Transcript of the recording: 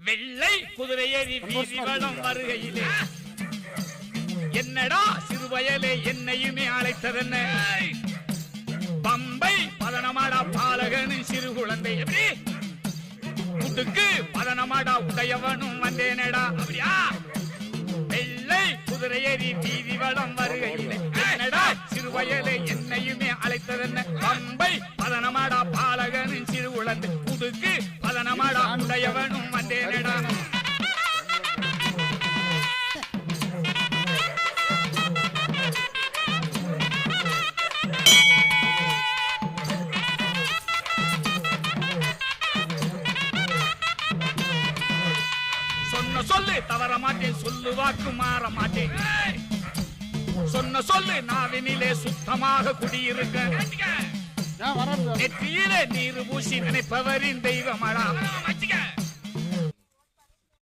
வெள்ளை குதிரையேறி வீதி வளம் வருகையிலே என்னடா சிறுவயலே என்னையுமே அழைத்ததென்ன பம்பை பதனமாடா பாலகனும் சிறு குழந்தை எப்படி முட்டுக்கு பதனமாடா உடையவனும் வந்தேனடா அப்படியா வெள்ளை குதிரையேறி வீதி வளம் வருகையிலே என்னடா சிறுவயலே என்னையுமே அழைத்ததென்ன பம்பை பதனமாடா பாலகனும் சிறு குழந்தை முட்டுக்கு பதனமாடா உடையவனும் வந்தேனடா சொல்லு தவற மாட்டேன் சொல்லு வாக்கு மாற மாட்டேன் சொன்ன சொல்லு நாவினிலே சுத்தமாக குடியிருக்க நெற்றியிலே நீர் பூசி நினைப்பவரின் தெய்வமடா